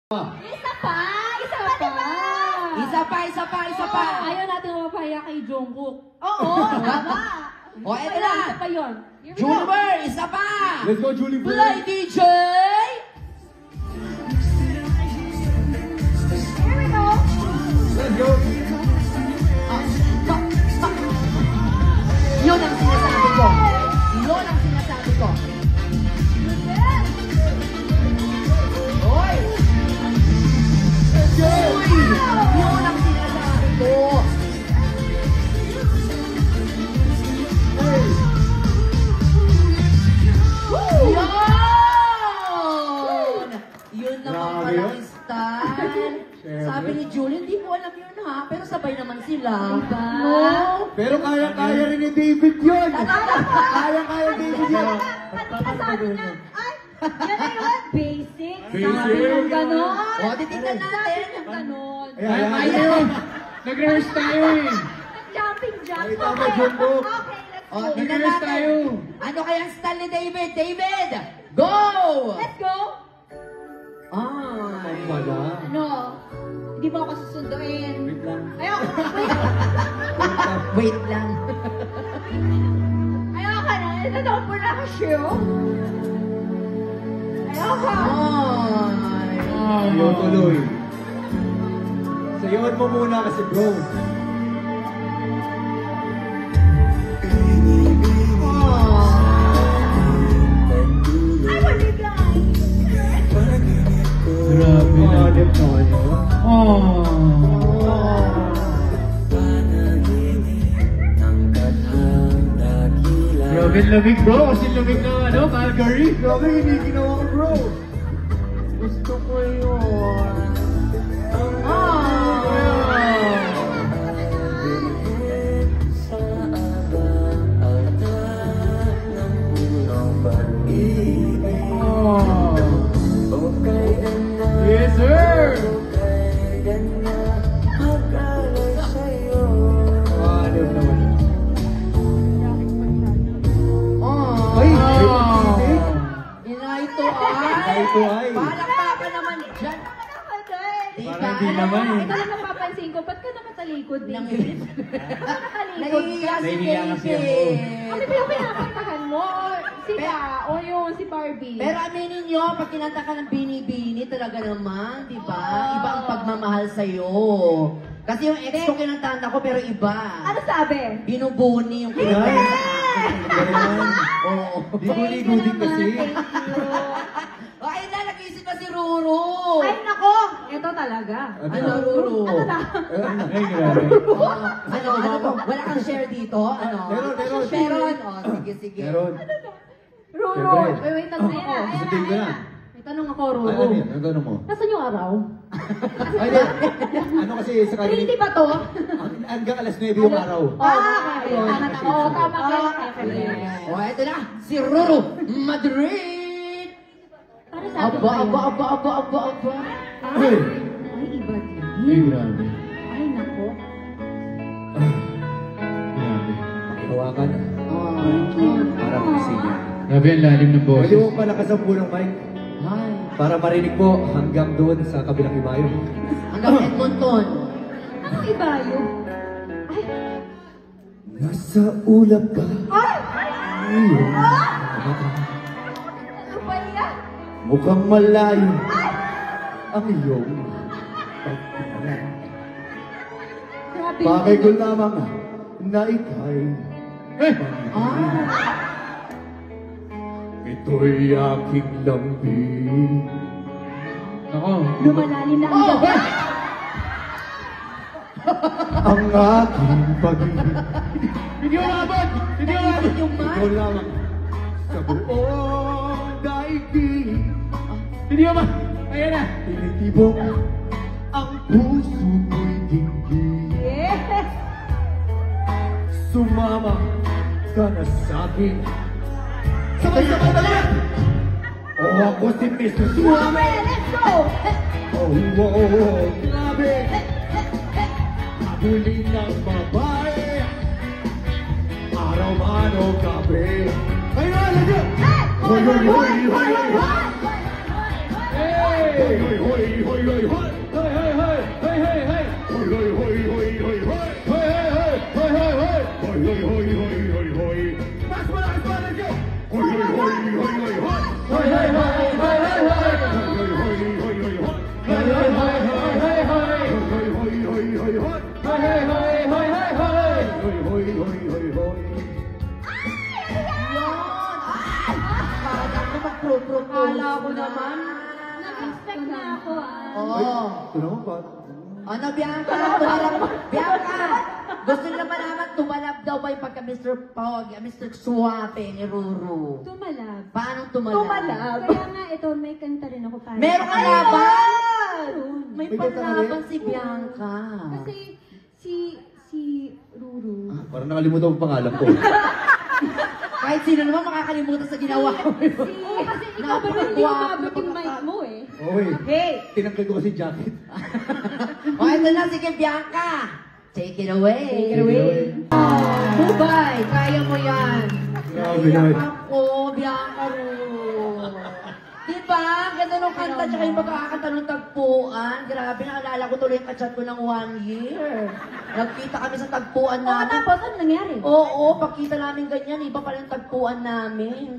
Isa pa! Ayaw natin mapapahiya kay Jungkook. Oo, tama. O, eto na. Isa pa yun. Juliver, isa pa! Let's go, Juliver! Play, DJ! Here we go. Let's go! Yun ang sinasabi ko. Yun ang sinasabi ko. Hoy! Uy! Yun ang sinasabi ko. Yun! Yun naman palang style. Sabi ni Julie, hindi ko alam yun ha, pero sabay naman sila. No? Pero kaya-kaya rin ni David yun! Kaya-kaya David yun! Kanina sabi niya, ay, yan na yun, basic. Basic. Sabi ng ganon. O, titignan natin. Sabi ng ganon. Ayaw! Nag-rehearse tayo eh. Jumping jack. Ay, tama, Jungkook. Okay, let's O, go. tingnan Nag-rehearse natin. tayo. Ano kayang style ni David? David! Go! Let's go. Ay. Wala. Ano? Hindi mo ako susunduin. Wait lang. Ayoko. Wait. Wait lang. Ayoko na. Ito daw po na ako show. Ayoko. Ay. Ayaw tuloy. Sayawan mo muna kasi bro. I want you guys. Grabe na. Panganib na ano. Grabe lamig bro. Kasi lamig na ano, Calgary. Grabe, hindi ginawa ko bro. Gusto ko yun. Yes sir. Panganib naman. Ay! Ay. David! Ito ay. Ito ay. Palakpakan naman dyan. Diba? Parang di naman eh. Ito lang napapansin ko, ba't ka nakatalikod din? Nang- Nakatalikod Nahihiya ka? si Nahihiya kasi David. Ano ba yung pinakantahan mo? Sila o yung si Barbie? Pero aminin nyo, pag kinanta ka ng bini-bini, talaga naman, di ba? Iba ang pagmamahal sa'yo. Kasi yung ex ko kinantahan ako, pero iba. Ano sabi? Binubuni yung kinanta sa akin. Ganun. Oo. Ligo-ligo din kasi. Thank you. Oh, ayun na, nag-iisip na si Ruru. Ay, nako! Ito talaga. Ano, Ruru? Ano na? Ay, grabe. Ano, wala kang share dito? Ano? Meron. Meron. Oh, sige. Meron. Ruro! Siyempre. Wait, tanong ako. Sasabihin ko na. May tanong ako, Ruro. Ano yan? Ang gano'n mo? Nasaan yung araw? Ay, di. Ano kasi sa kanya? Hindi ba to? Hanggang alas 9 yung araw. Okay. yun. Tama kayo. Oh, eto na, si Ruru Madrid. Para sa akin Aba. Ay, iba din. Ay, grabe. Ay, nako. Grabe. Hawakan. Parang kasi yan. Grabe ang lalim ng Pwede boses. mo palakasan po ng mic Ay, para marinig po hanggang doon sa kabilang ibayo. hanggang Edmonton. Anong iba yun? Ay! Nasa ulap ka. Ay! Ayun. Ano ba yan? Mukhang malayo ang iyong pagkalan. Grabe. Bagay ko lamang na ikay. Ito'y aking lambing. Ako. Lumalalim na ang gabi. Ang aking pag-ibig. Hindi ko nakabot! Hindi ko nakabot! Yung man. Ikaw lamang sa buong daigdig. Hindi ko ma... Ayan na! Tinitibok ang puso ko'y dinggin. Yes! Sumama ka na sa'kin. Sabay-sabay na yan! O ako si Mr. Suame! Let's go! Grabe! Huli ng babae. Araw man o gabi. Ayun! Hoy! Hey! Kala ko naman. Nag-expect na ako Oo. Ito naman pa. Ano, Bianca? Tumalab. Bianca! Gusto nila malaman, tumalab daw ba yung pagka Mr. Pog, Mr. Suwape ni Ruru? Tumalab. Paano tumalab? Kaya nga ito, may kanta rin ako para. Meron ka laban! May May kanta ka panlaban rin? si Bianca. Kasi si Ruru. Parang nakalimutan mo pangalan ko. Kahit sino naman makakalimutan sa ginawa mo. Oo, kasi ikaw ba hindi umabot yung mic mo eh. Oy, Hey! tinanggal ko kasi jacket. O, ito na, sige, Bianca. Take it away. Take it away. Bubay, kaya mo yan. Grabe Kaya naman. ako, Bianca Ru. Diba? Ganda nung kanta, tsaka yung magkakanta nung tagpuan. Grabe, naalala ko tuloy yung kachat ko ng 1 year. Nagkita kami sa tagpuan namin. Tapos, ano nangyari? Oo, pakita namin ganyan. Iba pala yung tagpuan namin.